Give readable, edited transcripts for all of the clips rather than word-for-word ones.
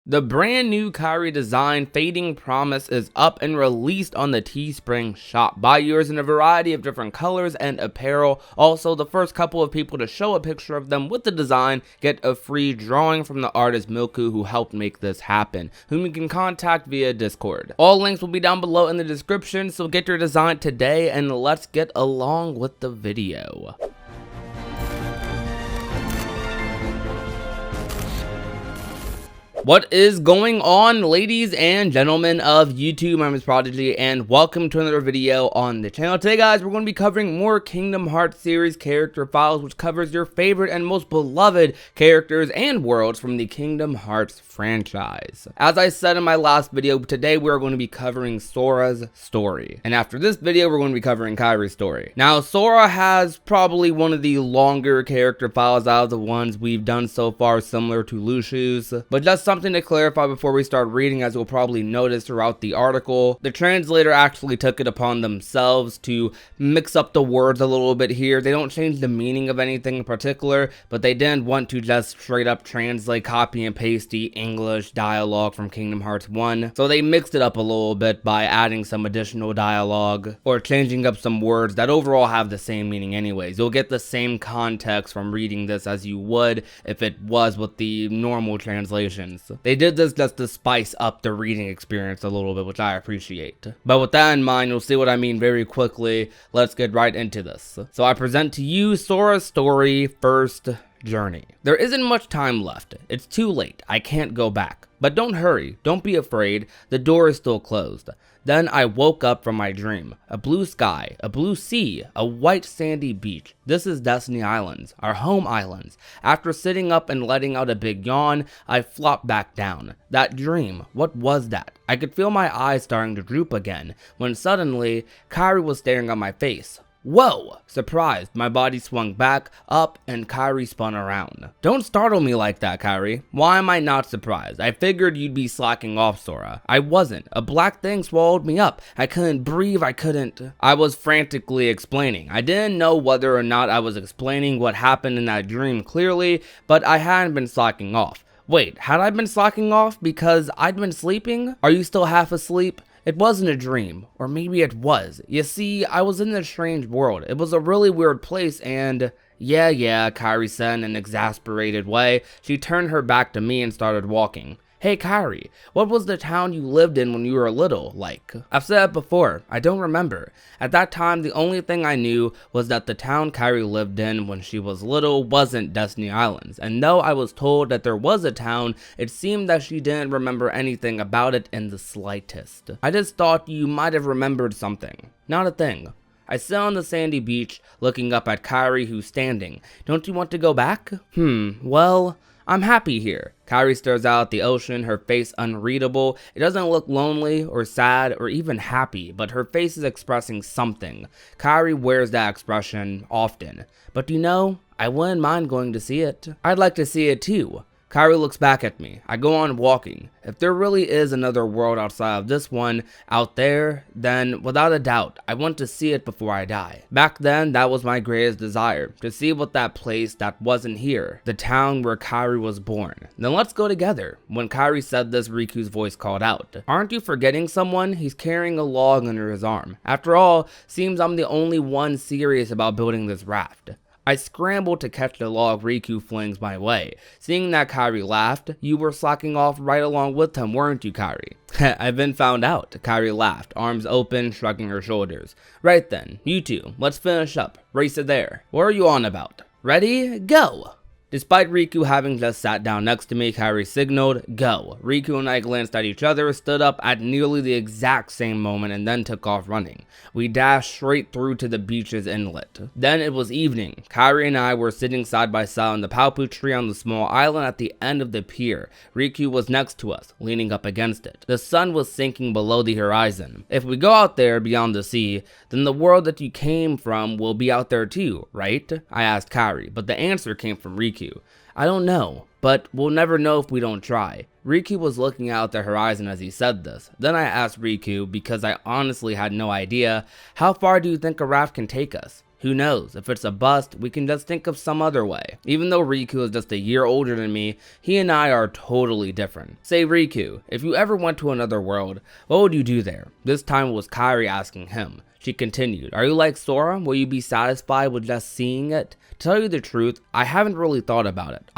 The brand new Kairi design, Fading Promise, is up and released on the Teespring shop. Buy yours in a variety of different colors and apparel. Also, the first couple of people to show a picture of them with the design get a free drawing from the artist Milku, who helped make this happen, whom you can contact via Discord. All links will be down below in the description, so get your design today and let's get along with the video. What is going on, ladies and gentlemen of YouTube? My name is Prodigy and welcome to another video on the channel. Today, guys, we're going to be covering more Kingdom Hearts series character files, which covers your favorite and most beloved characters and worlds from the Kingdom Hearts franchise. As I said in my last video, today we're going to be covering Sora's story. And after this video, we're going to be covering Kairi's story. Now, Sora has probably one of the longer character files out of the ones we've done so far, similar to Lushu's, but just something to clarify before we start reading. As you'll probably notice throughout the article, the translator actually took it upon themselves to mix up the words a little bit here. They don't change the meaning of anything in particular, but they didn't want to just straight up translate, copy and paste the English dialogue from Kingdom Hearts 1. So they mixed it up a little bit by adding some additional dialogue or changing up some words that overall have the same meaning anyways. You'll get the same context from reading this as you would if it was with the normal translations. They did this just to spice up the reading experience a little bit, which I appreciate. But with that in mind, you'll see what I mean very quickly. Let's get right into this. So I present to you Sora's story, first journey. There isn't much time left. It's too late. I can't go back. But don't hurry. Don't be afraid. The door is still closed. Then I woke up from my dream. A blue sky, a blue sea, a white sandy beach. This is Destiny Islands, our home islands. After sitting up and letting out a big yawn, I flopped back down. That dream, what was that? I could feel my eyes starting to droop again, when suddenly, Kairi was staring at my face. Whoa! Surprised, my body swung back, up, and Kairi spun around. Don't startle me like that, Kairi. Why am I not surprised? I figured you'd be slacking off, Sora. I wasn't. A black thing swallowed me up. I couldn't breathe, I was frantically explaining. I didn't know whether or not I was explaining what happened in that dream clearly, but I hadn't been slacking off. Wait, had I been slacking off because I'd been sleeping? Are you still half asleep? It wasn't a dream, or maybe it was. You see, I was in this strange world. It was a really weird place, and yeah, Kairi said in an exasperated way. She turned her back to me and started walking. Hey Kairi, what was the town you lived in when you were little like? I've said it before, I don't remember. At that time, the only thing I knew was that the town Kairi lived in when she was little wasn't Destiny Islands, and though I was told that there was a town, it seemed that she didn't remember anything about it in the slightest. I just thought you might have remembered something. Not a thing. I sit on the sandy beach, looking up at Kairi, who's standing. Don't you want to go back? Well, I'm happy here. Kairi stares out at the ocean, her face unreadable. It doesn't look lonely or sad or even happy, but her face is expressing something. Kairi wears that expression often. But you know, I wouldn't mind going to see it. I'd like to see it too. Kairi looks back at me. I go on walking. If there really is another world outside of this one out there, then without a doubt, I want to see it before I die. Back then, that was my greatest desire, to see what that place that wasn't here, the town where Kairi was born. Then let's go together. When Kairi said this, Riku's voice called out. Aren't you forgetting someone? He's carrying a log under his arm. After all, seems I'm the only one serious about building this raft. I scrambled to catch the log Riku flings my way. Seeing that Kairi laughed, you were slacking off right along with him, weren't you, Kairi? I've been found out, Kairi laughed, arms open, shrugging her shoulders. Right then, you two, let's finish up. Race it there. What are you on about? Ready? Go! Despite Riku having just sat down next to me, Kairi signaled, go. Riku and I glanced at each other, stood up at nearly the exact same moment, and then took off running. We dashed straight through to the beach's inlet. Then it was evening. Kairi and I were sitting side by side on the paopu tree on the small island at the end of the pier. Riku was next to us, leaning up against it. The sun was sinking below the horizon. If we go out there beyond the sea, then the world that you came from will be out there too, right? I asked Kairi, but the answer came from Riku. I don't know, but we'll never know if we don't try. Riku was looking out the horizon as he said this. Then I asked Riku, because I honestly had no idea, how far do you think a raft can take us? Who knows? If it's a bust, we can just think of some other way. Even though Riku is just a year older than me, he and I are totally different. Say Riku, if you ever went to another world, what would you do there? This time it was Kairi asking him. She continued, are you like Sora? Will you be satisfied with just seeing it? To tell you the truth, I haven't really thought about it.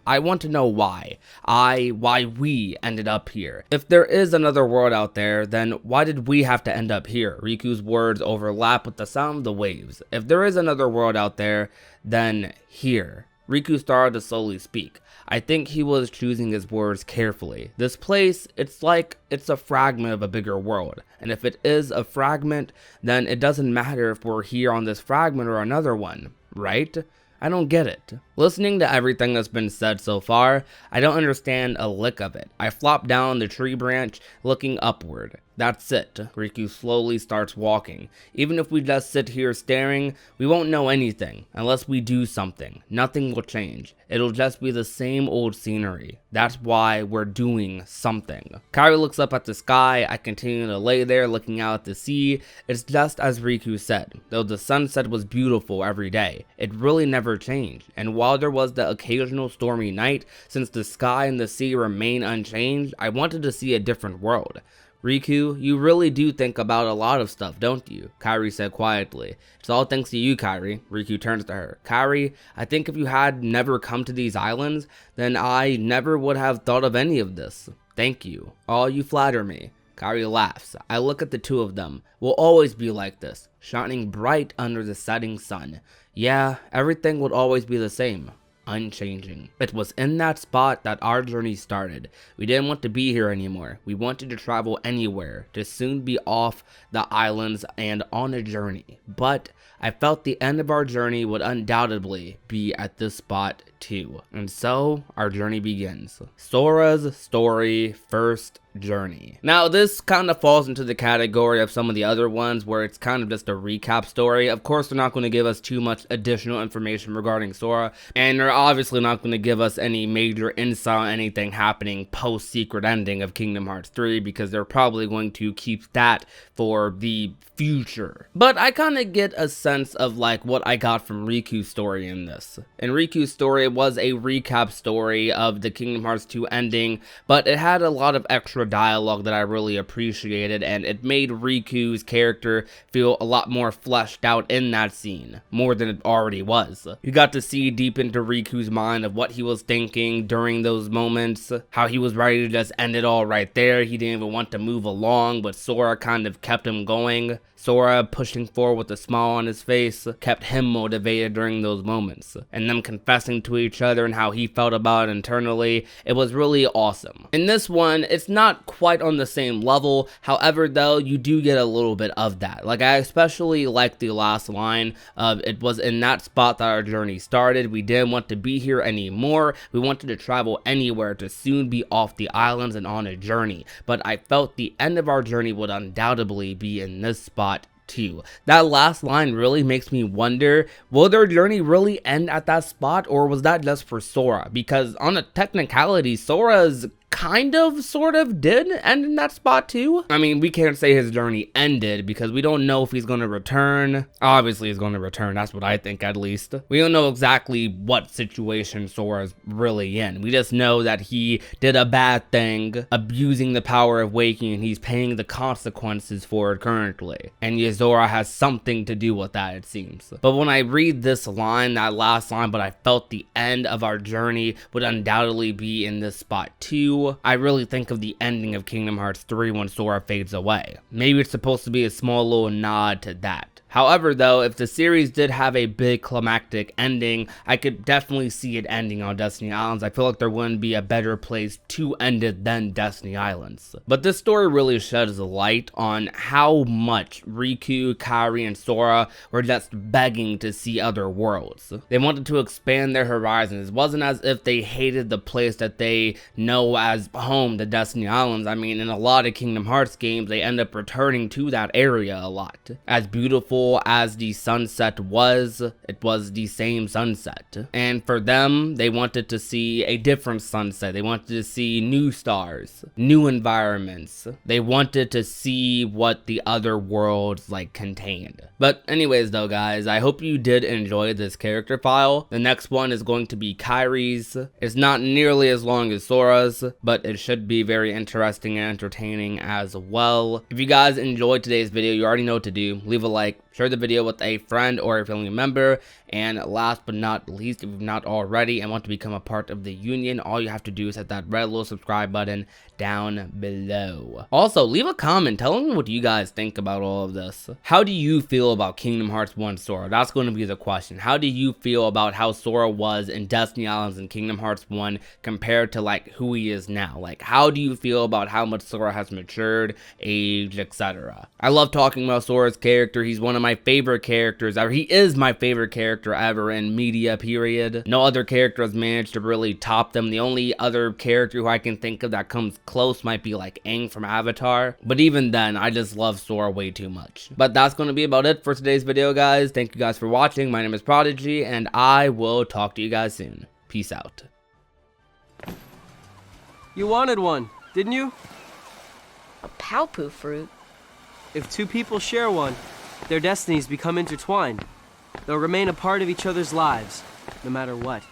I want to know why. Why we ended up here. If there is another world out there, then why did we have to end up here? Riku's words overlap with the sound of the waves. If there is another world out there, then here. Riku started to slowly speak. I think he was choosing his words carefully. This place, it's like it's a fragment of a bigger world. And if it is a fragment, then it doesn't matter if we're here on this fragment or another one, right? I don't get it. Listening to everything that's been said so far, I don't understand a lick of it. I flop down the tree branch, looking upward. That's it. Riku slowly starts walking. Even if we just sit here staring, we won't know anything. Unless we do something. Nothing will change. It'll just be the same old scenery. That's why we're doing something. Kairi looks up at the sky. I continue to lay there looking out at the sea. It's just as Riku said. Though the sunset was beautiful every day, it really never changed. And while there was the occasional stormy night, since the sky and the sea remain unchanged, I wanted to see a different world. Riku, you really do think about a lot of stuff, don't you? Kairi said quietly. It's all thanks to you, Kairi. Riku turns to her. Kairi, I think if you had never come to these islands, then I never would have thought of any of this. Thank you. Oh, you flatter me. Kairi laughs. I look at the two of them. We'll always be like this, shining bright under the setting sun. Yeah, everything would always be the same. Unchanging. It was in that spot that our journey started. We didn't want to be here anymore. We wanted to travel anywhere, to soon be off the islands and on a journey. But I felt the end of our journey would undoubtedly be at this spot too. And so our journey begins. Sora's story, first journey. Now this kind of falls into the category of some of the other ones where it's kind of just a recap story. Of course they're not going to give us too much additional information regarding Sora, and they're obviously not going to give us any major insight on anything happening post secret ending of Kingdom Hearts 3 because they're probably going to keep that for the future. But I kind of get a sense of like what I got from Riku's story in this. In Riku's story it was a recap story of the Kingdom Hearts 2 ending, but it had a lot of extra dialogue that I really appreciated, and it made Riku's character feel a lot more fleshed out in that scene, more than it already was. You got to see deep into Riku's mind of what he was thinking during those moments, how he was ready to just end it all right there. He didn't even want to move along, but Sora kind of kept him going. Sora, pushing forward with a smile on his face, kept him motivated during those moments. And them confessing to each other and how he felt about it internally, it was really awesome. In this one, it's not quite on the same level. However, though, you do get a little bit of that. Like, I especially like the last line of, it was in that spot that our journey started. We didn't want to be here anymore. We wanted to travel anywhere to soon be off the islands and on a journey. But I felt the end of our journey would undoubtedly be in this spot too. That last line really makes me wonder, will their journey really end at that spot, or was that just for Sora? Because on a technicality, Sora's sort of did end in that spot too. I mean, we can't say his journey ended because we don't know if he's going to return. Obviously he's going to return, that's what I think at least. We don't know exactly what situation Sora's really in. We just know that he did a bad thing, abusing the power of waking, and he's paying the consequences for it currently. And Sora has something to do with that, it seems. But when I read this line, that last line, but I felt the end of our journey would undoubtedly be in this spot too, I really think of the ending of Kingdom Hearts 3 when Sora fades away. Maybe it's supposed to be a small little nod to that. However, though, if the series did have a big climactic ending, I could definitely see it ending on Destiny Islands. I feel like there wouldn't be a better place to end it than Destiny Islands. But this story really sheds light on how much Riku, Kairi, and Sora were just begging to see other worlds. They wanted to expand their horizons. It wasn't as if they hated the place that they know as home, the Destiny Islands. I mean, in a lot of Kingdom Hearts games, they end up returning to that area a lot. As beautiful beautiful as the sunset was, it was the same sunset. And for them, they wanted to see a different sunset. They wanted to see new stars, new environments. They wanted to see what the other worlds like contained. But anyways though, guys, I hope you did enjoy this character file. The next one is going to be Kyrie's. It's not nearly as long as Sora's, but it should be very interesting and entertaining as well. If you guys enjoyed today's video, you already know what to do. Leave a like, share the video with a friend or a family member, and last but not least, if you've not already and want to become a part of the union, all you have to do is hit that red little subscribe button down below. Also, leave a comment telling me what you guys think about all of this. How do you feel about Kingdom Hearts 1 Sora? That's going to be the question. How do you feel about how Sora was in Destiny Islands in Kingdom Hearts 1 compared to like who he is now? Like, how do you feel about how much Sora has matured, aged, etc.? I love talking about Sora's character. He's one of my favorite characters ever. He is my favorite character ever in media, period. No other character has managed to really top them. The only other character who I can think of that comes close might be like Aang from Avatar, but even then I just love Sora way too much. But that's going to be about it for today's video, guys. Thank you guys for watching. My name is Prodigy, and I will talk to you guys soon. Peace out. You wanted one, didn't you? A Palpu fruit? If two people share one, their destinies become intertwined. They'll remain a part of each other's lives, no matter what.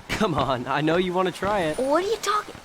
Come on, I know you want to try it. What are you talking?